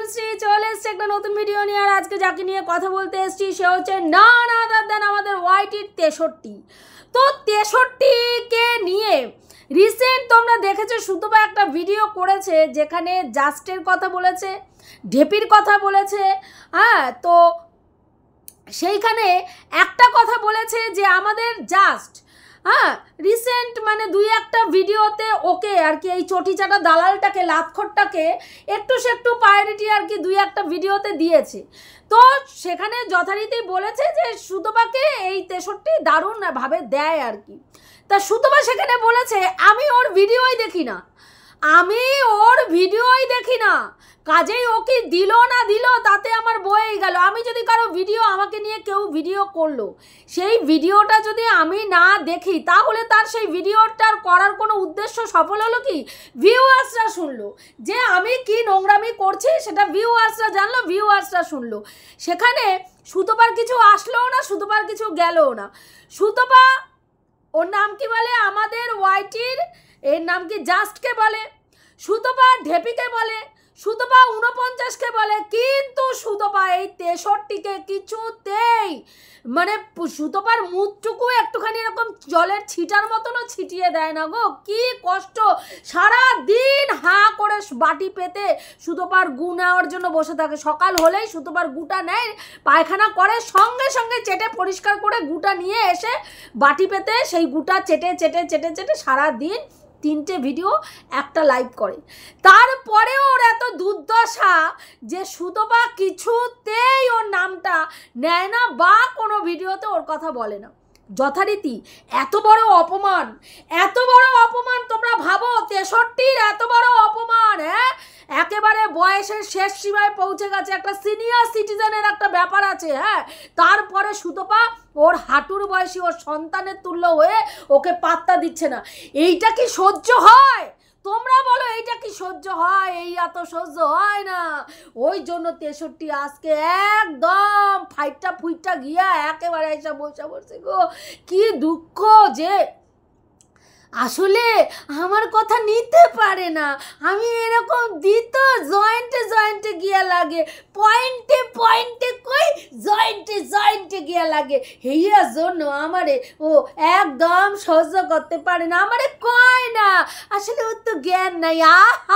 তনুশ্রী চলে এসছে একটা নতুন ভিডিও নিয়ে। আর আজকে যাকে নিয়ে কথা বলতে এসেছি সে হচ্ছে না আদার দ্যান আমাদের ওয়াইটির 63। তো 63কে নিয়ে রিসেন্ট তোমরা দেখেছো সুতপা একটা ভিডিও করেছে যেখানে জাস্টের কথা বলেছে, ঢেপির কথা বলেছে। হ্যাঁ, তো সেইখানে একটা কথা বলেছে যে আমাদের জাস্ট রিসেন্ট মানে দুই একটা ভিডিওতে ওকে আর কি এই চটিচাটা দালালটাকে লাতখোরটাকে একটু সে একটু প্রায়োরিটি আর কি দুই একটা ভিডিওতে দিয়েছে। তো সেখানে যথারীতি বলেছে যে সুতপাকে এই 63 দারুণ ভাবে দেয় আর কি। তা সুতপা সেখানে বলেছে আমি ওর ভিডিওই দেখি না, কাজেই ওকে দিল না দিল তাতে আমার বয়েই গেল। আমি যদি কারো ভিডিও আমাকে নিয়ে কেউ ভিডিও করলো, সেই ভিডিওটা যদি আমি না দেখি তাহলে তার সেই ভিডিওটার করার কোনো উদ্দেশ্য সফল হলো কি? ভিউয়ার্সরা শুনলো যে আমি কি নোংরামি করছি, সেটা ভিউয়ার্সরা জানলো, ভিউয়ার্সরা শুনলো। সেখানে সুতপার কিছু আসলোও না, সুতপার কিছু গেলও না। সুতপা ওর নাম কি বলে, আমাদের ওয়াইটির এর নাম কি জাস্টকে বলে, সুতপা ঢেপিকে বলে, সুতপা 49কে বলে, কিন্তু সুতপা এই 63কে কিছুতেই মানে সুতপার মুখটুকু একটুখানি এরকম জলের ছিটার মতনও ছিটিয়ে দেয় না গো। কি কষ্ট, সারা দিন হাঁ করে বাটি পেতে সুতপার গু নেওয়ার জন্য বসে থাকে। সকাল হলেই সুতপার গুটা নেয়, পায়খানা করে, সঙ্গে সঙ্গে চেটে পরিষ্কার করে গুটা নিয়ে এসে বাটি পেতে সেই গুটা চেটে চেটে চেটে চেটে সারা দিন 3টে ভিডিও একটা লাইভ করে। তারপরেও ওর এত দুর্দশা যে সুতপা কিছুতেই ওর নামটা নেয় না বা কোনো ভিডিওতে ওর কথা বলে না। যথারীতি এত বড় অপমান, এত বড় অপমান তোমরা ভাবো, 63 এত বড় অপমান। হ্যাঁ, একেবারে বয়সের শেষ সীমায় পৌঁছে গেছে, একটা সিনিয়র সিটিজেনের একটা ব্যাপার আছে। হ্যাঁ, তারপরে সুতপা ওর হাঁটুর বয়সী ওর সন্তানের তুল্য হয়ে ওকে পাত্তা দিচ্ছে না। এইটা কি সহ্য হয়? তোমরা বলো এইটা কি সহ্য হয়? এই এত সহ্য হয় না। ওই জন্য 63 আজকে একদম ফুইটা গিয়া একেবারে এসে বসে বসে গো। কি দুঃখ যে আসলে আমার কথা নিতে পারে না। আমি এরকম দিত জয়েন্টে গিয়া লাগে, পয়েন্টে কই জয়েন্টে গিয়া লাগে। হেইয়ার জন্য আমারে ও একদম সহ্য করতে পারে না, আমারে কয় না। আসলে ওর তো জ্ঞান নাই।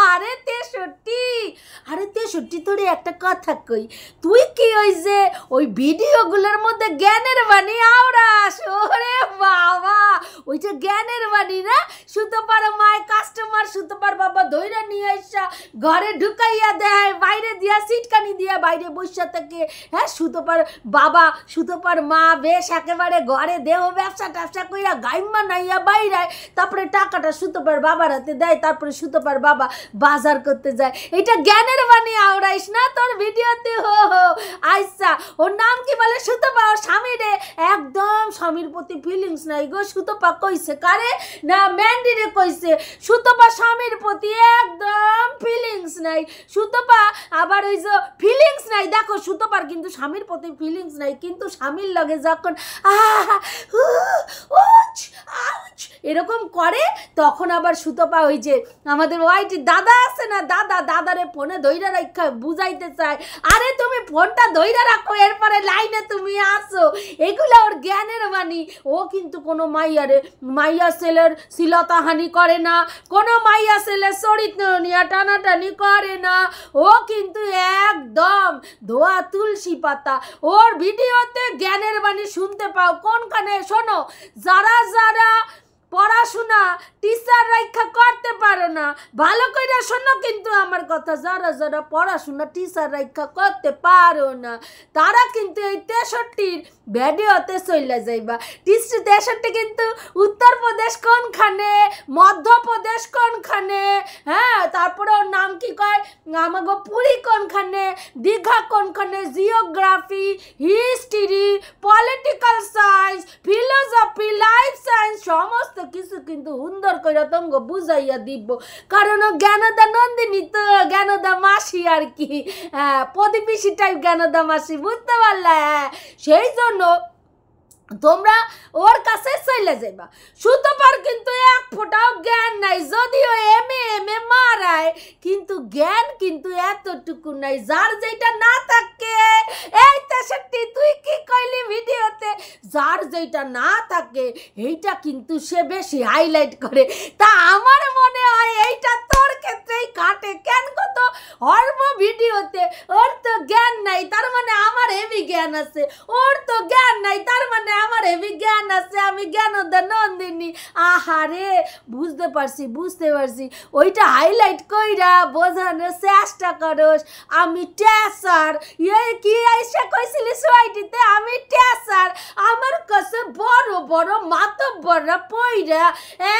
আরে 63 তোরে একটা কথা কই, তুই কি ওই যে ওই ভিডিওগুলোর মধ্যে জ্ঞানের বাণী আওড়াস? ওরে বাবা, ওইটা জ্ঞানের বাণী না? সুতপার মায় কাস্টমার সুতপার বাবা ধইরা নিয়ে আসা ঘরে ঢুকাইয়া দেয়, বাইরে দিয়া সিটকানি দিয়া বাইরে বসে থাকে। হ্যাঁ, সুতপার বাবা সুতপার মা বেশ একেবারে ঘরে দেহ ব্যবসা ট্যাবসা কইরা গাইম্মা নাইয়া বাইরায়, তারপরে টাকাটা সুতপার বাবার হাতে দেয়, তারপরে সুতপার বাবা বাজার করতে যায়। এটা জ্ঞানের বাণী আওড়াইস না তোর ভিডিওতে। হো আচ্ছা, ওর নাম কি বলে? সুতপা। ওর স্বামীরে একদম স্বামীর প্রতি ফিলিংস নাই গো। সুতপা কইছে কারে না ম্যান্ডিরে কইছে, সুতপা স্বামীর প্রতি একদম ফিলিংস নাই। সুতপা আবার ওই যে ফিলিংস নাই, দেখো সুতপার কিন্তু স্বামীর প্রতি ফিলিংস নাই, কিন্তু স্বামীর লগে যখন এরকম করে তখন আবার সুতপা ওই যে আমাদের ওয়াইটির দাদা আছে না, দাদারে ফোনে ধইরা রাখা বুঝাইতে চায়, আরে তুমি ফোনটা ধইরা রাখো, এরপরে লাইনে তুমি আসো। এগুলো ওর জ্ঞানের বাণী। ও কিন্তু কোনো মাইয়া ছেলের শ্লীলতাহানি করে না, কোনো মাইয়া ছেলের চরিত্র নিয়ে টানাটানি করে না। ও কিন্তু একদম ধোয়া তুলসী পাতা। ওর ভিডিওতে জ্ঞানের বাণী শুনতে পাও কোনখানে? শোনো, যারা পড়াশোনা টিচার রাখা করতে পারো না, ভালো করে শোনো কিন্তু আমার কথা, যারা পড়াশোনা টিচার রাখা করতে পারো না তারা কিন্তু এই 63 ভিডিওতে চলে যাইবা। 63 কিন্তু উত্তরপ্রদেশ কোনখানে, মধ্যপ্রদেশ কোনখানে, হ্যাঁ, তারপরে ওর নাম কি কয় আমাগো পুরী কোনখানে, দীঘা কোনখানে, geography, history, political science, philosophy, life science সমস্ত কিছু কিন্তু সুন্দর করে তঙ্গ বুঝাইয়া দিব। কারণ ও জ্ঞানদা নন্দিনী, তো জ্ঞানদা মাসি আর কি, প্রদীপিসি টাইপ জ্ঞানদা মাসি, বুঝতে পারলে? সেই জন্য তোমরা ওর কাছে চলে যাইবা। সুতপার কিন্তু এক ফোঁটাও জ্ঞান নাই, যদিও এমএ মারায়, কিন্তু জ্ঞান কিন্তু এতটুকু নাই। যার যেটা না থাকে, এই 63 তুই কি কইলি ভিডিওতে, যার যেটা না থাকে এইটা কিন্তু সে বেশি হাইলাইট করে। তা আমার মনে হয় এইটা তোর ক্ষেত্রেই কাটে। কেন কত হর্ব ভিডিওতে ওর তো জ্ঞান নাই, তার মানে আমার হেভি জ্ঞান আছে। ওর তো জ্ঞান নাই, তার মানে আমার হেভি জ্ঞান আছে। আমি জ্ঞানদা নন্দিনী। আহারে, বুঝতে পারছি। ওইটা হাইলাইট কইরা বোঝানোর চেষ্টা করস আমি ট্যাসার। কি আইসা কইছিলি সোয়াইটিতে আমি ট্যাসার? আমার কাছে বড় বড় মাতব্বররা পইরা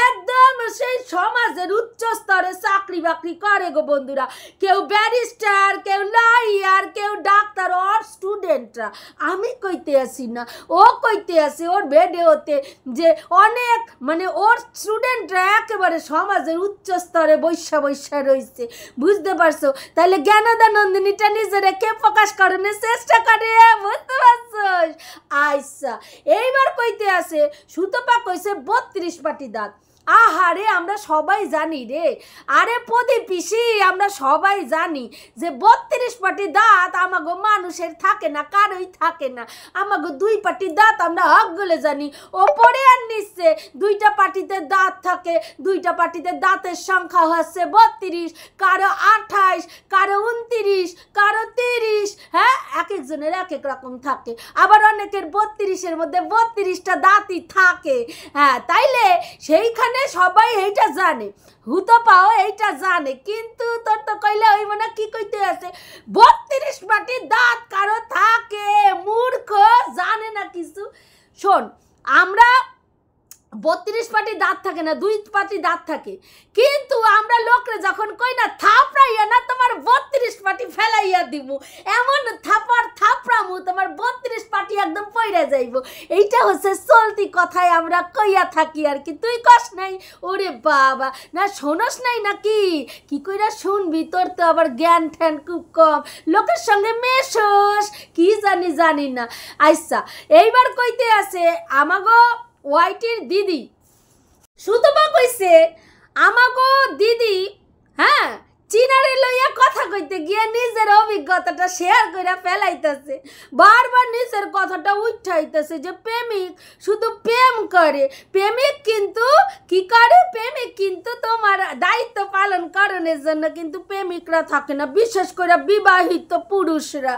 একদম সেই সমাজের উচ্চ স্তরে চাকরি বাকরি করে গো বন্ধুরা। কেউ ব্যারিস্টার, কেউ লয়ার, কেউ ডাক্তার, ওর স্টুডেন্টরা। আমি কইতে আসি না, ও কইতে আসি ওর ভিডিওতে যে অনেক মানে ওর স্টুডেন্টরা একেবারে সমাজের উচ্চ স্তরে বৈশা রয়েছে। বুঝতে পারছো? তাহলে জ্ঞানদা নন্দিনীটা নিজেরা কে প্রকাশ করানোর চেষ্টা করে, বুঝতে পারছো? আচ্ছা, এইবার কইতে আসে সুতপা কইছে 32 পাটি দাঁত। আহারে, আমরা সবাই জানি রে, আরে প্রদীপ পিসি, আমরা সবাই জানি যে 32 পাটি দাঁত আমাগো মানুষের থাকে না, কারোই থাকে না। আমাগো 2 পাটি দাঁত আমরা হক গলে জানি। ওপরে আর নিচে 2টা পাটিতে দাঁত থাকে। 2টা পাটিতে দাঁতের সংখ্যা হচ্ছে 32, কারো 28, কারো 29, কারো 30। হ্যাঁ, এক একজনের এক এক রকম থাকে। আবার অনেকের 32-এর মধ্যে 32টা দাঁতই থাকে। হ্যাঁ, তাইলে সেইখানে সবাই এইটা জানে, হুতপাও এইটা জানে, কিন্তু তোর তো কইলে ওই মনে কি কইতে আছে 32 পাটি দাঁত কারো থাকে। মূর্খ, জানে না কিছু। শোন, আমরা 32 পাটি দাঁত থাকে না, 2 পাটি দাঁত থাকে, কিন্তু আমরা লোকরে যখন কই না থাপড়াইয়া না তোমার 32 পাটি ফেলাইয়া দিব, এমন থাপড়ামু তোমার 32 পাটি একদম পইরা যাইব। এইটা হচ্ছে চলতি কথায় আমরা কইয়া থাকি আর কি। তুই কস নাই? ওরে বাবা, না শোনস নাই নাকি? কি কইরা শুনবি? তোর তো আবার জ্ঞান ঠ্যান খুব কম, লোকের সঙ্গে মেশোস কি জানি না। আচ্ছা, এইবার কইতে আছে আমাগো ওয়াইটির দিদি সুতপা কইছে আমাগো দিদি, হ্যাঁ, চিনারে লইয়া কথা কইতে গিয়ে নিজের অভিজ্ঞতাটা শেয়ার কইরা ফেলাইতেছে। বারবার নিজের কথাটা উঠাইতেছে যে প্রেমিক শুধু প্রেম করে, প্রেমিক কিন্তু কি করে, প্রেমিক কিন্তু তোমার দায়িত্ব পালন করণের জন্য কিন্তু প্রেমিকরা থাকে না, বিশেষ করে বিবাহিত পুরুষরা।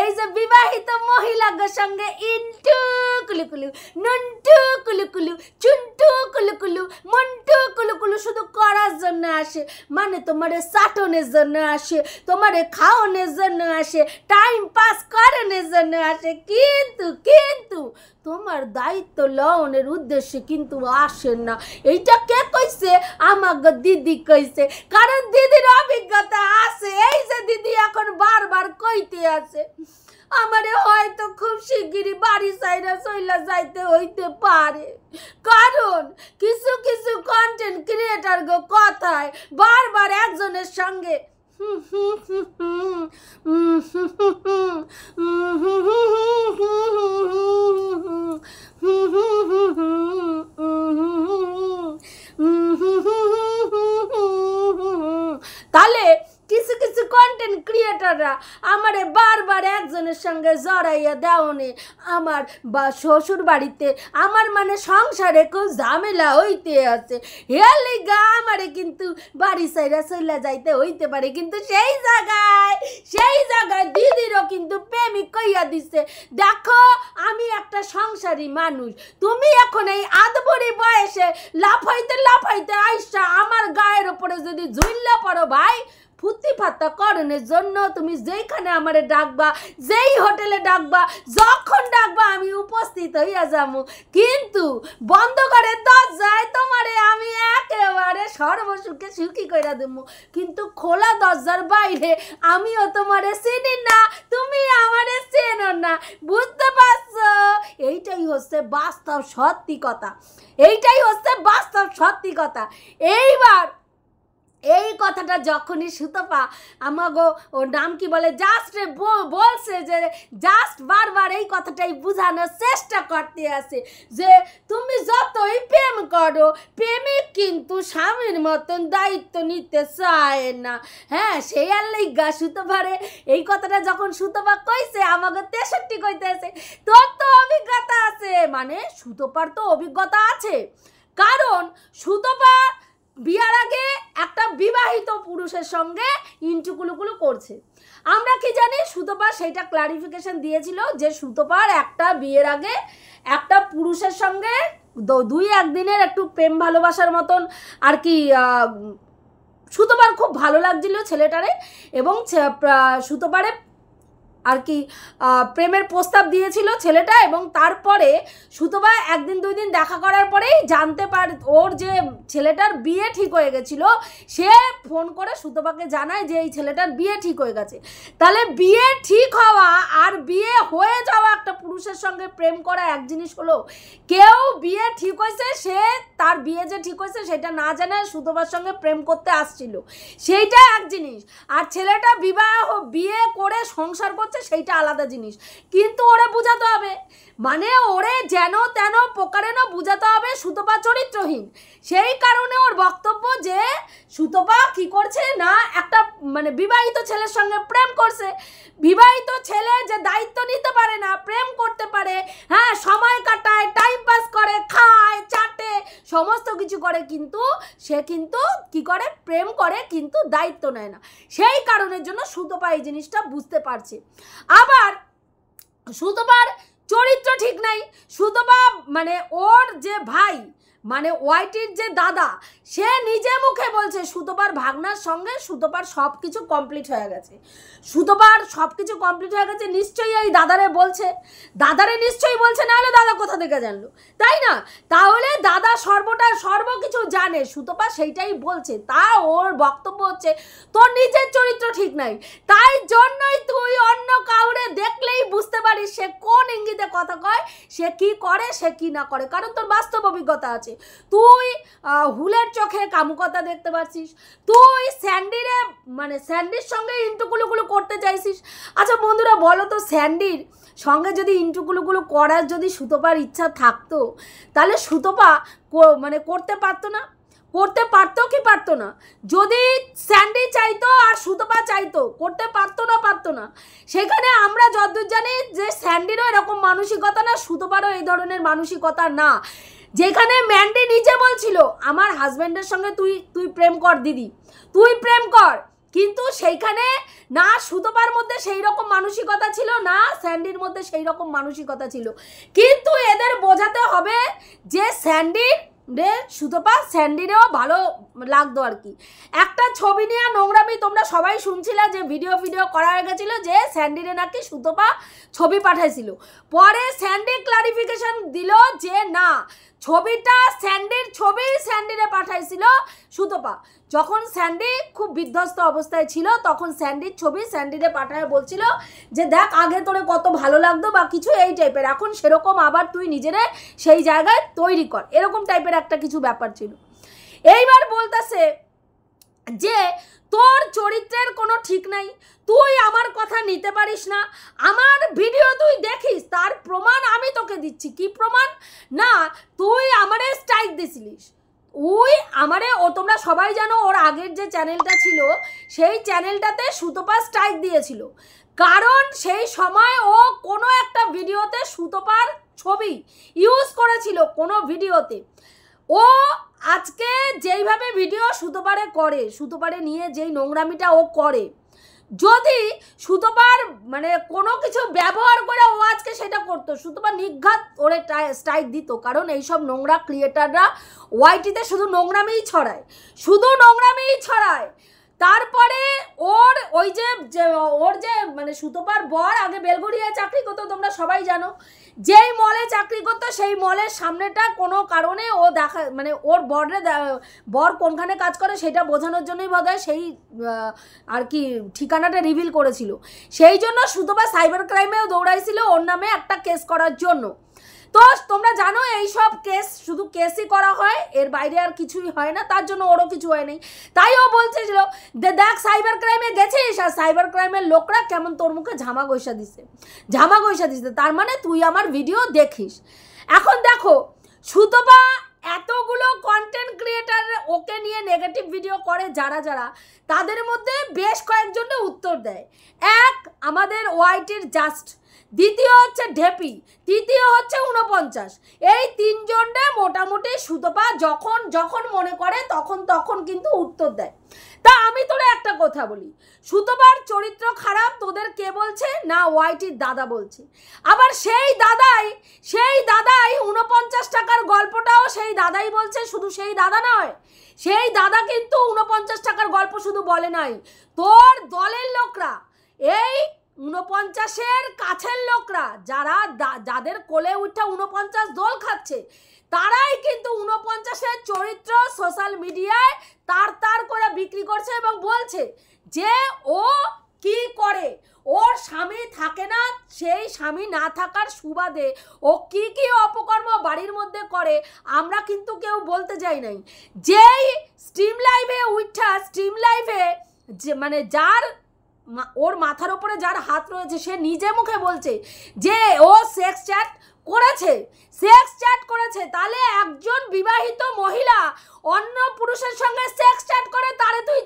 এই যে বিবাহিত মহিলাদের সঙ্গে ইন্টু কুলুকুলু, নন্টু কুলুকুলু, চুন্টু কুলুকুলু, মন্টু কুলুকুলু শুধু করার জন্য আসে, মানে তোমারে চাটনের জন্য আসে, তোমারে খাওয়ানোর জন্য আসে, টাইম পাস করানোর জন্য আসে, কিন্তু তোমার দায়িত্ব লওনের উদ্দেশ্যে কিন্তু আসেন না। এইটা কে কইছে? আমাকে দিদি কইছে, কারণ দিদির অভিজ্ঞতা আছে। এই যে দিদি এখন বারবার কইতে আছে আমারে হয়তো খুব শিগগিরই বাড়ি সাইরা চইলা যাইতে হইতে পারে, কারণ কিছু কন্টেন্ট ক্রিয়েটার গো কথায় বারবার একজনের সঙ্গে তাহলে কিছু কন্টেন্ট ক্রিয়েটাররা আমারে বারবার একজনের সঙ্গে জড়াইয়া দেওনে আমার শ্বশুর বাড়িতে আমার মানে সংসারে খুব ঝামেলা হইতে আছে, এর লিগা আমারে কিন্তু বাড়ি সাইরা চইলা যাইতে হইতে পারে। কিন্তু সেই জায়গায় দিদিরও কিন্তু প্রেমিক কইয়া দিছে, দেখো আমি একটা সংসারী মানুষ, তুমি এখন এই আদবরি বয়সে লাফাইতে আইসা আমার গায়ের উপরে যদি ঝুল্লা পড়ো ভাই, ফুর্তি ফাত্তা করণের জন্য তুমি যেইখানে আমারে ডাকবা, যেই হোটেলে ডাকবা, যখন ডাকবা আমি উপস্থিত হইয়া যাবো, কিন্তু বন্ধ করে দরজায় তোমারে আমি একেবারে সর্বসুখে সুখী কইরা দেবো। কিন্তু খোলা দরজার বাইরে আমিও তোমারে চিনি না, তুমি আমারে চেনো না। বুঝতে পারছো? এইটাই হচ্ছে বাস্তব সত্যি কথা। এইবার এই কথাটা যখনই সুতপা আমাগো ওর নাম কি বলে জাস্ট বলছে, যে জাস্ট বারবার এই কথাটাই বোঝানোর চেষ্টা করতে আছে যে তুমি যতই প্রেম করো, প্রেমিক কিন্তু স্বামীর মতন দায়িত্ব নিতে চায় না। হ্যাঁ, সেই আর লাইগা সুতপারে এই কথাটা যখন সুতপা কইছে আমাকে 63 কইতেছে তোর তো অভিজ্ঞতা আছে, মানে সুতপার তো অভিজ্ঞতা আছে, কারণ সুতপা বিয়ার আগে একটা বিবাহিত পুরুষের সঙ্গে ইন্টুকুলুকুলু করছে। আমরা কি জানি, সুতপা সেইটা ক্লারিফিকেশন দিয়েছিল যে সুতপার একটা বিয়ের আগে একটা পুরুষের সঙ্গে 2-1 দিনের একটু প্রেম ভালোবাসার মতন আর কি সুতপার খুব ভালো লাগছিল ছেলেটারে, এবং সুতপারে আর কি প্রেমের প্রস্তাব দিয়েছিল ছেলেটা, এবং তারপরে সুতপা 1-2 দিন দেখা করার পরেই জানতে পারে ওর যে ছেলেটার বিয়ে ঠিক হয়ে গেছিল। সে ফোন করে সুতপাকে জানায় যে এই ছেলেটার বিয়ে ঠিক হয়ে গেছে। তাহলে বিয়ে ঠিক হওয়া আর বিয়ে হয়ে যাওয়া একটা পুরুষের সঙ্গে প্রেম করা এক জিনিস হলো। কেউ বিয়ে ঠিক হয়েছে, সে তার বিয়ে যে ঠিক হয়েছে সেটা না জানে সুতপার সঙ্গে প্রেম করতে আসছিল, সেইটা এক জিনিস। আর ছেলেটা বিয়ে করে সংসার করছে সেইটা আলাদা জিনিস। কিন্তু ওরে বুঝাতে হবে, মানে ওরে যেন তেন প্রকারে না বুঝাতে হবে সুতপা চরিত্রহীন। সেই কারণে ওর বক্তব্য যে সুতপা কি করছে না, একটা মানে বিবাহিত ছেলের সঙ্গে প্রেম করছে। বিবাহিত ছেলে যে দায়িত্ব নিতে পারে না, প্রেম করতে পারে, হ্যাঁ সময় কাটায়, টাইম পাস করে, খায়, চাটে, সমস্ত কিছু করে, কিন্তু সে কিন্তু কি করে, প্রেম করে কিন্তু দায়িত্ব নেয় না। সেই কারণের জন্য সুতপা এই জিনিসটা বুঝতে পারছে। আবার সুতপার চরিত্র ঠিক নাই। সুতপা মানে ওর যে ভাই, মানে ওয়াইটির যে দাদা, সে নিজে মুখে বলছে সুতপার ভাগনার সঙ্গে সুতপার সব কিছু কমপ্লিট হয়ে গেছে। সুতপার সব কিছু কমপ্লিট হয়ে গেছে নিশ্চয়ই এই দাদারে বলছে, দাদারে নিশ্চয়ই বলছে, না হলে দাদা কোথা থেকে জানলো, তাই না? তাহলে দাদা সর্বকিছু জানে, সুতপা সেইটাই বলছে। তা ওর বক্তব্য হচ্ছে তোর নিজের চরিত্র ঠিক নাই, তাই জন্যই তুই অন্য কাউরে দেখলেই বুঝতে পারিস সে কোন ইঙ্গিতে কথা কয়, সে কি করে, সে কি না করে, কারণ তোর বাস্তব অভিজ্ঞতা আছে। তুই হুলের চোখে কামুকতা দেখতে পাচ্ছিস, তুই স্যান্ডিরে মানে স্যান্ডির সঙ্গে ইন্টুকুলুকুলু করতে চাইছিস। আচ্ছা বন্ধুরা বলো তো, স্যান্ডির সঙ্গে যদি ইন্টুকুলুকুলু করার যদি সুতপার ইচ্ছা থাকতো, তাহলে সুতপা মানে করতে পারতো না? করতে পারতো কি পারতো না? যদি স্যান্ডি চাইতো আর সুতপা চাইতো, করতে পারতো না? সেখানে আমরা যতদূর জানি যে স্যান্ডিরও এরকম মানসিকতা না, সুতপারও এই ধরনের মানসিকতা না। যেখানে ম্যান্ডি নিজে বলছিল আমার হাজব্যান্ডের সঙ্গে তুই প্রেম কর দিদি, তুই প্রেম কর, কিন্তু সেইখানে না সুতপার মধ্যে সেই রকম মানসিকতা ছিল, না স্যান্ডির মধ্যে সেই রকম মানসিকতা ছিল। কিন্তু এদের বোঝাতে হবে যে স্যান্ডির সুতপা স্যান্ডিরেও ভালো লাগতো আর কি। একটা ছবি নিয়ে নোংরামি তোমরা সবাই শুনছিলে যে ভিডিও করা হয়ে গেছিল যে স্যান্ডিরে নাকি সুতপা ছবি পাঠাইছিল। পরে স্যান্ডি ক্লারিফিকেশন দিল যে না, ছবিটা স্যান্ডির ছবি স্যান্ডিরে পাঠাইছিল সুতপা। যখন স্যান্ডি খুব বিধ্বস্ত অবস্থায় ছিল তখন স্যান্ডির ছবি স্যান্ডিরে পাঠায় বলছিল যে দেখ আগে তোরে কত ভালো লাগতো বা কিছু এই টাইপের, এখন সেরকম আবার তুই নিজেরে সেই জায়গায় তৈরি কর, এরকম টাইপের একটা কিছু ব্যাপার ছিল। এইবার বলতেছে যে তোর চরিত্রের কোনো ঠিক নাই, তুই আমার কথা নিতে পারিস না, আমার ভিডিও তুই দেখিস, তার প্রমাণ আমি তোকে দিচ্ছি। কি প্রমাণ? না তুই আমারে স্ট্রাইক দিছিলিস, তোমরা সবাই জানো ওর আগের যে চ্যানেলটা ছিল সেই চ্যানেলটাতে সুতপা স্ট্রাইক দিয়েছিল, কারণ সেই সময় ও কোনো একটা ভিডিওতে সুতপার ছবি ইউজ করেছিল কোনো ভিডিওতে। ও আজকে যেইভাবে ভিডিও সুতপারে নিয়ে যেই নোংরামিটা ও করে, যদি সুতপার মানে কোনো কিছু ব্যবহার করে ও আজকে সেটা করতো, সুতপা নিঘাত ওরে স্ট্রাইক দিত। কারণ এইসব নোংরা ক্রিয়েটাররা ওয়াইটিতে শুধু নোংরামিই ছড়ায়। তারপরে ওর যে মানে সুতপার বর আগে বেলঘরিয়ায় চাকরি করতো, তোমরা সবাই জানো, যেই মলে চাকরি করতো সেই মলের সামনেটা কোনো কারণে ও দেখা মানে ওর বর কোনখানে কাজ করে সেটা বোঝানোর জন্যই বোধহয় সেই আর কি ঠিকানাটা রিভিল করেছিল। সেই জন্য সুতপা সাইবার ক্রাইমেও দৌড়াইছিল ওর নামে একটা কেস করার জন্য। তো তোমরা জানো এই সব কেস শুধু কেসই করা হয়, এর বাইরে আর কিছুই হয় না, তার জন্য ওরও কিছু হয় নাই। তাই ও বলছিল দেখ সাইবার ক্রাইমে গেছিস আর সাইবার ক্রাইমের লোকরা কেমন তোর মুখে ঝামা গৈসা দিছে, তার মানে তুই আমার ভিডিও দেখিস। এখন দেখো সুতপা এতগুলো কন্টেন্ট ক্রিয়েটার ওকে নিয়ে নেগেটিভ ভিডিও করে যারা যারা, তাদের মধ্যে বেশ কয়েকজনে উত্তর দেয়। এক আমাদের ওয়াইটির জাস্ট, দ্বিতীয় হচ্ছে ঢেপি, তৃতীয় হচ্ছে 49। এই তিনজনে মোটামুটি সুতপা যখন যখন মনে করে তখন কিন্তু উত্তর দেয়। তা আমি তোরা একটা কথা বলি, সুতপার চরিত্র খারাপ তোদের কে বলছে? না ওয়াইটির দাদা বলছে। আবার সেই দাদাই 49 টাকার গল্পটাও সেই দাদাই বলছে। শুধু সেই দাদা নয়, সেই দাদা কিন্তু 49 টাকার গল্প শুধু বলে নাই, তোর দলের লোকরা, এই 49-এর কাছের লোকরা যারা যাদের কোলে উঠে 49 দোল খাচ্ছে, তারাই কিন্তু 49-এর চরিত্র সোশ্যাল মিডিয়ায় তার করে বিক্রি করছে এবং বলছে যে ও কি করে, ওর স্বামী থাকে না, সেই স্বামী না থাকার সুবাদে ও কি কি অপকর্ম বাড়ির মধ্যে করে আমরা কিন্তু কেউ বলতে যাই নাই। যেই স্ট্রিম লাইভে যে মানে যার ওর মাথার ওপরে যার হাত রয়েছে সে নিজে মুখে বলছে যে ও সেক্স চ্যাট করেছে, তাহলে একজন বিবাহিত মহিলা অন্য পুরুষের সঙ্গে সেক্স চ্যাট করে তারে তুই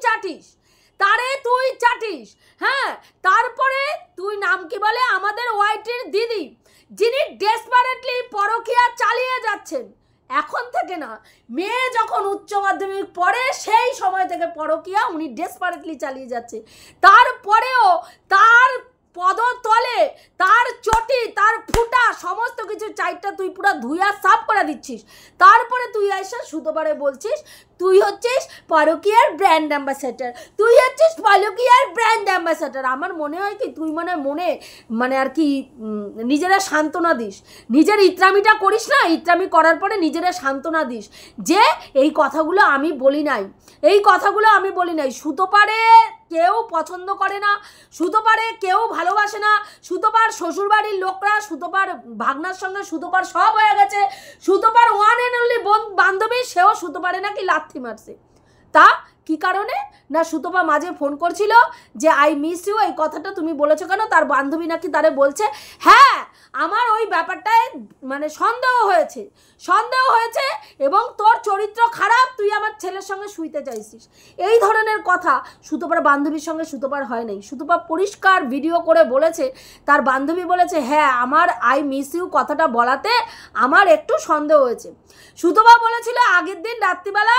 চাটিস। হ্যাঁ, তারপরে তুই নাম কি বলে আমাদের ওয়াইটির দিদি, যিনি ডেসপারেটলি পরকীয়া চালিয়ে যাচ্ছেন, এখন থেকে না, মেয়ে যখন উচ্চ মাধ্যমিক পড়ে সেই সময় থেকে পরকীয়া উনি ডেসপারেটলি চালিয়ে যাচ্ছে। তারপরেও তার পদতলে তার চটি, তার ফুটা, সমস্ত কিছু চাইটা তুই পুরো ধুইয়া সাফ করে দিচ্ছিস। তারপরে তুই আইসা সুতোবারে বলছিস তুই হচ্ছিস পরকীয়ার ব্র্যান্ড অ্যাম্বাসেডর। আমার মনে হয় কি তুই মনে আর কি নিজেরা সান্ত্বনা দিস, নিজের ইত্রামিটা করিস না, ইত্রামি করার পরে নিজেরা সান্ত্বনা দিস যে এই কথাগুলো আমি বলি নাই। সুতোপারে কেউ পছন্দ করে না, সুতোপারে কেউ ভালোবাসে না, সুতোপার শ্বশুরবাড়ির লোকরা, সুতোপার ভাগনার সঙ্গে সুতোপার সব হয়ে গেছে, সুতোপার ওয়ান অ্যান্ড অনলি বান্ধবী সেও সুতোপারে নাকি লাথি মারছে। তা কি কারণে না, সুতপা মাঝে ফোন করছিল যে আই মিস ইউ, এই কথাটা তুমি বলেছো কেন? তার বান্ধবী নাকি তারে বলছে হ্যাঁ আমার ওই ব্যাপারটায় মানে সন্দেহ হয়েছে এবং তোর চরিত্র খারাপ, তুই আমার ছেলের সঙ্গে শুইতে চাইছিস। এই ধরনের কথা সুতপার বান্ধবীর সঙ্গে সুতপার হয় নাই। সুতপা পরিষ্কার ভিডিও করে বলেছে, তার বান্ধবী বলেছে হ্যাঁ আমার আই মিস ইউ কথাটা বলাতে আমার একটু সন্দেহ হয়েছে। সুতপা বলেছিল আগের দিন রাত্রিবেলা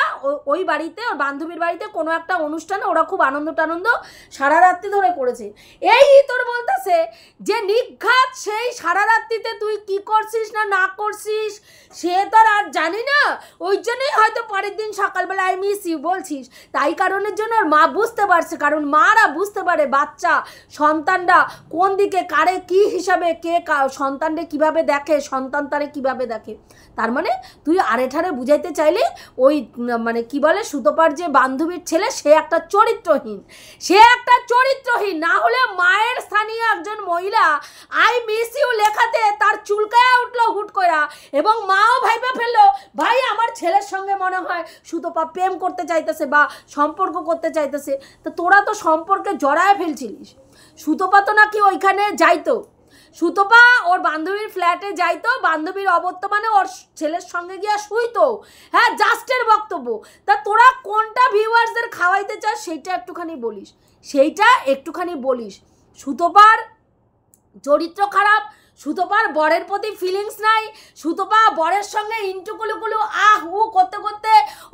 ওই বাড়িতে, ওর বান্ধবীর বাড়িতে কোনো একটা অনুষ্ঠানে ওরা খুব আনন্দ সারা রাত্রি ধরে করেছে। এই তোর বলতেছে যে নিঘাত সেই সারা রাত্রিতে তুই কি করছিস না করছিস সে তোর আর জানি না, ওই জন্যই হয়তো পরের দিন সকালবেলা আই মিস ইউ বলছিস। তাই কারণের জন্য ওর মা বুঝতে পারছে, কারণ মারা বুঝতে পারে বাচ্চা সন্তানরা কোন দিকে কারে কি হিসাবে কে সন্তানরে কিভাবে দেখে, সন্তান তারে কিভাবে দেখে। তার মানে তুই আরেঠারে বুঝাইতে চাইলে ওই মানে কি বলে সুতপার যে বান্ধবীর ছেলে সে একটা চরিত্রহীন, না হলে মায়ের স্থানীয় একজন মহিলা আই মিস ইউ লেখাতে তার চুলকায়া উঠলো হুট করা, এবং মাও ভাইবা ফেললো ভাই আমার ছেলের সঙ্গে মনে হয় সুতপা প্রেম করতে চাইতেছে বা সম্পর্ক করতে চাইতেছে। তো তোরা তো সম্পর্কে জড়ায় ফেলছিলিস। সুতপা তো নাকি ওইখানে যাইতো, সুতপা ওর বান্ধবীর ফ্ল্যাটে যাইতো, বান্ধবীর অবর্তমানে ওর ছেলের সঙ্গে গিয়া শুইতো। হ্যাঁ, জাস্টের বক্তব্য। তা তোরা কোনটা ভিউয়ার্সদের খাওয়াইতে চাস সেইটা একটুখানি বলিস। সুতপার চরিত্র খারাপ, সুতপার বরের প্রতি ফিলিংস নাই, সুতপা বরের সঙ্গে ইন্টুকুলুকুলু আহ উ করতে করতে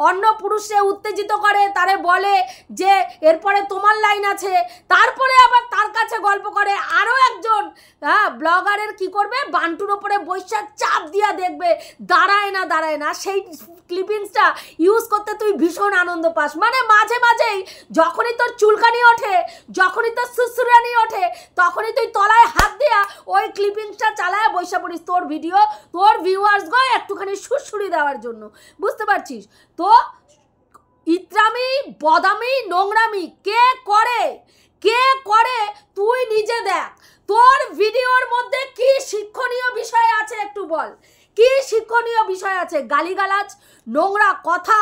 অন্য পুরুষে উত্তেজিত করে, তারে বলে যে এরপরে তোমার লাইন আছে, তারপরে আবার তার কাছে গল্প করে আরও একজন ব্লগারের কি করবে বান্টুর ওপরে বৈশাখ চাপ দিয়া দেখবে দাঁড়ায় না, সেই ক্লিপিংসটা ইউজ করতে তুই ভীষণ আনন্দ পাস। মানে মাঝে মাঝেই যখনই তোর চুলকানি ওঠে, যখনই তোর সুসুরানি ওঠে, তখনই তুই তলায় হাত দিয়া ওই ক্লিপিংসটা চালায় বৈশা পড়িস তোর ভিডিও, তোর ভিউয়ার্স গো একটুখানি সুরসুরি দেওয়ার জন্য। বুঝতে পারছিস তো? ইত্রামি, বদামি, নোংরামি কে করে তুই নিজে দেখ। তোর ভিডিওর মধ্যে কি শিক্ষণীয় বিষয় আছে একটু বল। কি শিক্ষণীয় বিষয় আছে? গালিগালাজ, নোংরা কথা,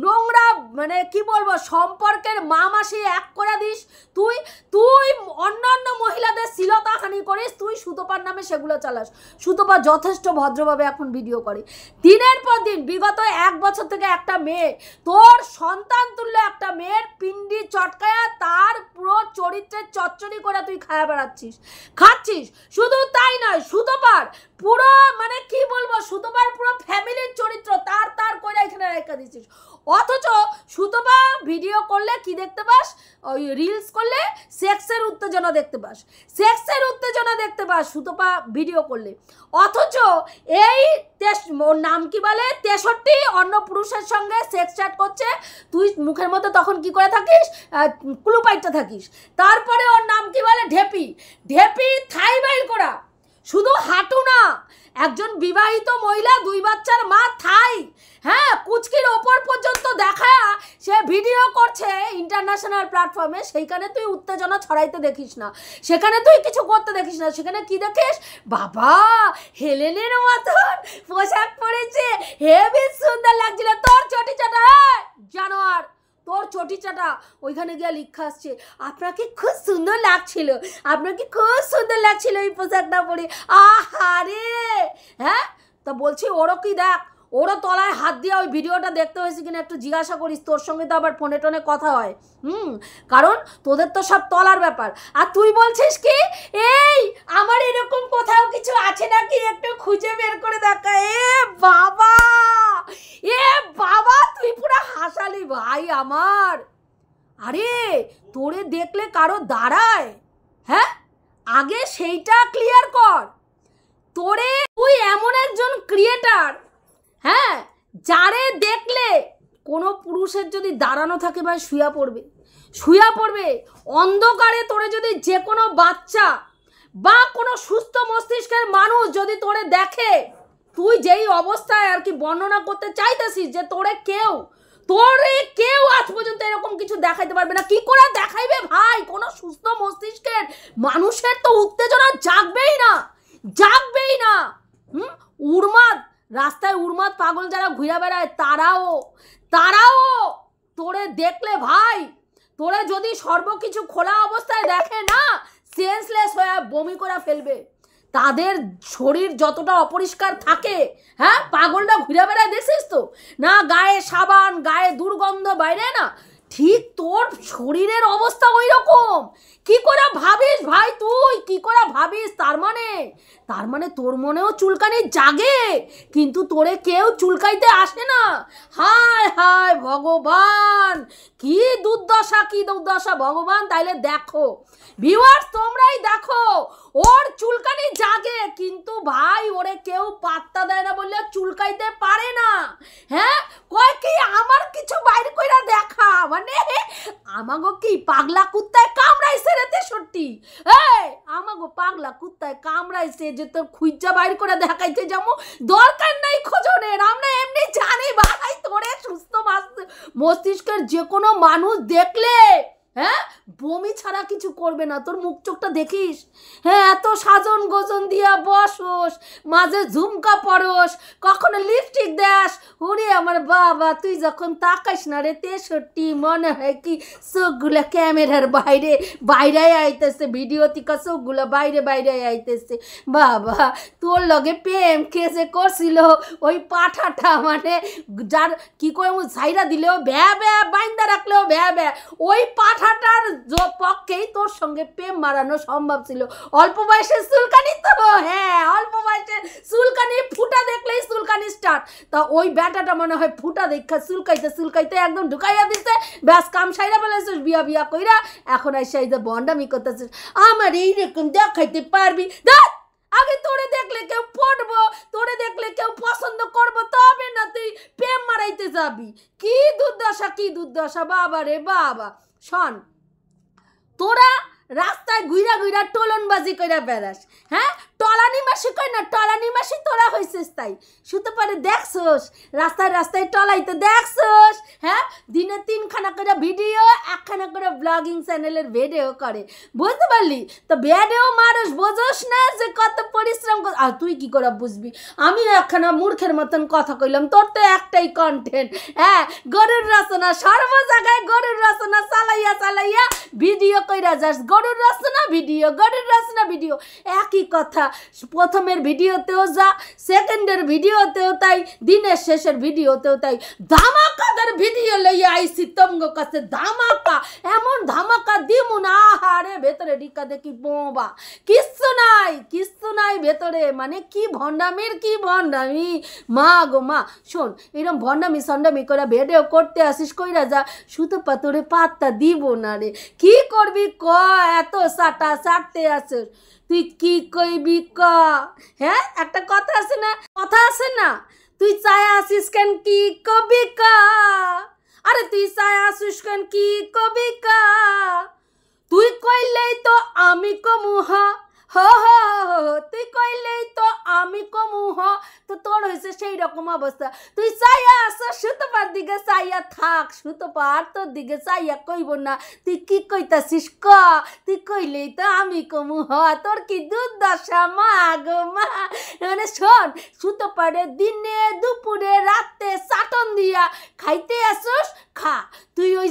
নোংরা মানে কি বলবো সম্পর্কের মা মাসি এক করে দিস তুই। তুই অন্যান্য মহিলাদের শ্লীলতাহানি করিস, তুই সুতপার নামে সেগুলো চালাস। সুতপা যথেষ্ট ভদ্রভাবে এখন ভিডিও করে। দিনের পর দিন বিগত 1 বছর থেকে একটা মেয়ে, তোর সন্তান তুল্য একটা মেয়ের পিন্ডি চটকায়া তার পুরো চরিত্রের চচ্চড়ি করে তুই খায়া বেড়াচ্ছিস, খাচ্ছিস। শুধু তাই নয়, সুতপার পুরো মানে কি বলবো সুতপার পুরো ফ্যামিলির চরিত্র তার করে এখানে রেখে দিচ্ছিস। অথচ সুতপা ভিডিও করলে কি দেখতে পাস? ওই রিলস করলে সেক্সের উত্তেজনা দেখতে পাস, সেক্সের উত্তেজনা দেখতে পাস সুতপা ভিডিও করলে। অথচ এই ওর নাম কি বলে 63 অন্য পুরুষের সঙ্গে সেক্স চ্যাট করছে, তুই মুখের মধ্যে তখন কি করে থাকিস? ক্লু পাইতে থাকিস। তারপরে ওর নাম কি বলে ঢেপি, ঢেপি থাই বাইল করা, শুধু হাঁটু না, একজন বিবাহিত মহিলা 2 বাচ্চার মা থাই, হ্যাঁ কুচকির ওপর পর্যন্ত দেখা সে ভিডিও করছে ইন্টারন্যাশনাল প্ল্যাটফর্মে। সেইখানে তুই উত্তেজনা ছড়াইতে দেখিস না, সেখানে তুই কিছু করতে দেখিস না। সেখানে কি দেখিস? বাবা হেলেনের মতন পোশাক পরেছে, হেভি সুন্দর লাগছিল, তোর চটি চাটা জানোয়ার, তোর চটি চাটা। ওইখানে গিয়ে লিখা আসছে আপনাকে খুব সুন্দর লাগছিল, আপনাকে খুব সুন্দর লাগছিল এই পোশাকটা পরে। আহারে হ্যাঁ, তা বলছি ওরও কি দেখ, ওরও তলায় হাত দিয়ে ওই ভিডিওটা দেখতে হয়েছে কিনা একটু জিজ্ঞাসা করিস। তোর সঙ্গে তো আবার ফোনে টোনে কথা হয়, কারণ তোদের তো সব তলার ব্যাপার। আর তুই বলছিস কি এই আমার এরকম কোথাও কিছু আছে নাকি একটু খুঁজে বের করে দেখা। এ বাবা, এ বাবা তুই পুরো হাসালি ভাই আমার। আরে তোরে দেখলে কারো দাঁড়ায়? হ্যাঁ, আগে সেইটা ক্লিয়ার কর। তোরে তুই এমন একজন ক্রিয়েটার, হ্যাঁ, যারে দেখলে কোনো পুরুষের যদি দাঁড়ানো থাকে ভাই শুয়া পড়বে। অন্ধকারে তোরে যদি যে কোনো বাচ্চা বা কোনো সুস্থ মস্তিষ্কের মানুষ যদি তোরে দেখে, তুই যেই অবস্থায় আর কি বর্ণনা করতে চাইতেছিস যে তোরে কেউ আজ পর্যন্ত এরকম কিছু দেখাইতে পারবে না। কি করে দেখাইবে ভাই? কোনো সুস্থ মস্তিষ্কের মানুষের তো উত্তেজনা জাগবেই না। উন্মাদ, রাস্তায় উন্মাদ পাগল যারা ঘুরে বেড়ায় তারাও তোরে দেখলে ভাই, তোরে যদি সর্বকিছু খোলা অবস্থায় দেখে না, সেন্সলেস হয়ে বমি করে ফেলবে। তাদের শরীর যতটা অপরিষ্কার থাকে, হ্যাঁ পাগলটা ঘুরে বেড়ায় দেখছিস তো না, গায়ে সাবান, গায়ে দুর্গন্ধ বাইরে না, ঠিক তোর শরীরের অবস্থা ওই রকম। কি করে ভাবিস ভাই তুই? কি করে ভাবিস? তার মানে তোর মনেও চুলকানি জাগে, কিন্তু তোরে কেউ চুলকাইতে আসে না। হায় হায় ভগবান, কি দুর্দশা ভগবান। তাইলে দেখো ভিউয়ার্স, তোমরাই দেখো, ওর চুলকানি জাগে কিন্তু ভাই ওরে কেউ পাত্তা দেয় না বললে চুলকাইতে পারে না। হ্যাঁ, কয় কি আমার কিছু বাইরে কইরা দেখা, মানে আমাগো কি পাগলা কুত্তায় কামড়াইছে রে 63? এই আমাগো পাগলা কুত্তায় কামড়াইছে যে তোর খুঁজা বাইর করে দেখাইতে যাবো? দরকার নাই খোঁজনের, আমরা এমনি জানি ভাই তোরে সুস্থ মস্তিষ্কের যে কোনো মানুষ দেখলে, হ্যাঁ, বমি ছাড়া কিছু করবে না। তোর মুখ চোখটা দেখিস, হ্যাঁ, এত সাজন গোজন দিয়া বসোস, মাঝে ঝুমকা পরোস, কখনো লিপস্টিক দেস। ওরে আমার বাবা, তুই যখন তাকাইস না রে 63, মনে হয় কি চোখগুলো ক্যামেরার বাইরে আইতেছে, ভিডিও থেকে চোখগুলো বাইরে আইতেছে। বাবা তোর লগে প্রেম কেসে করছিল ওই পাঠাটা, মানে যার কি করে ছাইরা দিলেও ভ্যা বাইন্দা রাখলেও ভ্যা, ওই পাঠাটার পক্ষেই তোর সঙ্গে প্রেম মারানো সম্ভব ছিল। অল্প বয়সের চুলকানি তো, হ্যাঁ অল্প বয়সের চুলকানি, ফুটা দেখলেই চুলকানি স্টার্ট। তা ওই ব্যাটাটা মনে হয় ফুটা দেখা চুলকাইতে একদম ঢুকাইয়া দিচ্ছে, ব্যাস কাম সাইরা বলেছিস বিয়া কইরা, এখন আইসা এই যে বন্ডামি করতেছিস আমার এইরকম দেখাইতে পারবি। আগে তোরে দেখলে কেউ পড়বো, তোরে দেখলে কেউ পছন্দ করবো, তবে না তুই প্রেম মারাইতে যাবি। কি দুর্দশা বাবা রে বাবা। শোন, তোরা রাস্তায় ঘুরা টোলনবাজি করে বেড়াস, হ্যাঁ টলানি মাসি কই না, টলানি মাসি তোরা হয়েছিস তাই। শুতে পারে দেখছোস রাস্তায় রাস্তায় টলাইতে দেখছোস, হ্যাঁ দিনে 3খানা করে ভিডিও, 1খানা করে ব্লগিং চ্যানেলের ভিডিও করে, বুঝতে পারলি? তো ভিডিও মানুষ বোঝোস না যে কত পরিশ্রম আর তুই কি করে বুঝবি? আমি একখানা মূর্খের মতন কথা কইলাম, তোর তো একটাই কন্টেন্ট, হ্যাঁ গরুর রচনা, সর্ব জায়গায় গরুর রচনা চালাইয়া চালাইয়া ভিডিও কইরা যাস, গরুর রচনা ভিডিও, গরুর রচনা ভিডিও, একই কথা। প্রথমের ভিডিওতেও যা, সেকেন্ডের ভিডিওতেও তাই, দিনের শেষের ভিডিওতেও তাই। ধামাকাদার ভিডিও লইয়া আইসি তমগো কাছে, ধামাকা, এমন ধামাকা দিমু না, আহারে ভেতরে ঢিকা দেখি বোবা, কিচ্ছু নাই, কিচ্ছু নাই ভেতরে, মানে কি ভণ্ডামির কি ভণ্ডামি, মা গো মা। শোন, এরকম ভণ্ডামি সন্ডামি করে ভিডিও করতে আসিস কইরা যা, সুতো পাথরে পাত্তা দিব না রে। কি করবি ক, এত সাটা সারতে আসিস, তুই কি কইবি ক? হ্যাঁ একটা কথা আছে না, কথা আছে না, তুই চায় আসিস কেন কি কবি কা, আরে তুই চায় আসিস কেন কি কবি কা, তুই কইলেই তো আমি কমু হ, তুই কইলেই তো আমি কমু হ। তো তোর হয়েছে সেই রকম অবস্থা, তুই চাইয়া আসা সুতোপার দিকে চাইয়া থাক, সুতোপার তোর দিকে চাইয়া কইব না। তুই কি কইতাছিস ক, তুই কইলেই তো আমি কমু হ, তোর কি দুর্দশা মা গো মা। মানে শোন, সুতোপারে দিনে দুপুরে রাতে চাটন দিয়া খাইতে আসোস খা, তুই ওই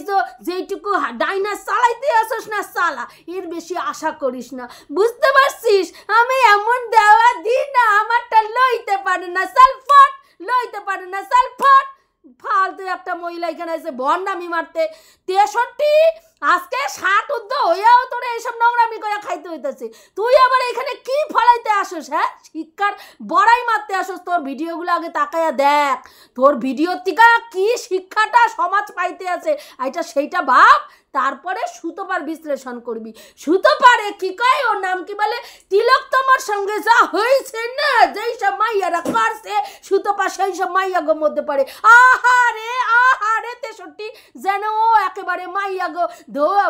যেইটুকু ডাইনা চালাইতে আসোস না চালা, এর বেশি আশা করিস না, বুঝতে পারছিস? আমি এমন দেওয়া দিই না, আমারটা লইতে পারে না সালফট, লইতে পারে না সালফট। ফালতু একটা মহিলা এখানে এসে ভণ্ডামি মারতে, 63 আজকে 60 ঊর্ধ্ব হইয়াও তোরা এইসব নোংরামি করে খাইতে হইতেছে, তুই আবার এখানে কি ফলাইতে আসোস? হ্যাঁ শিক্ষার বড়াই মারতে আসোস? তোর ভিডিওগুলো আগে তাকাইয়া দেখ, তোর ভিডিওর থেকে কি শিক্ষাটা সমাজ পাইতে আছে এটা সেইটা ভাব, তারপরে সুতোপার বিশ্লেষণ করবি। সুতোপারে কি কয়, ওর নাম কি বলে, তিলোত্তমার সঙ্গে যা হয়েছে না, যেই সব মাইয়ারা করছে সুতোপা সেই সব মাইয়াগোর মধ্যে পড়ে। আহারে আহারে 63 যেন ও একেবারে মাইয়াগো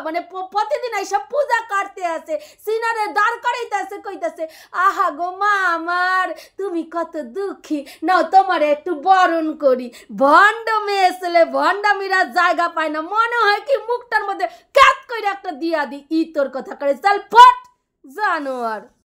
মানে প্রতিদিন এইসব পূজা করতে আছে, সিনারে দাঁড় করাইতে আছে, কইতাছে আহা গো মা আমার, তুমি কত দুঃখী, নাও তোমার একটু বরণ করি। ভণ্ড মেয়ে ছেলে, ভণ্ডামিরা জায়গা পায় না, মনে হয় কি মুখটার মধ্যে ক্যাত করে একটা দিয়া দি, ই তোর কথা করে চাল ফট জানোয়ার।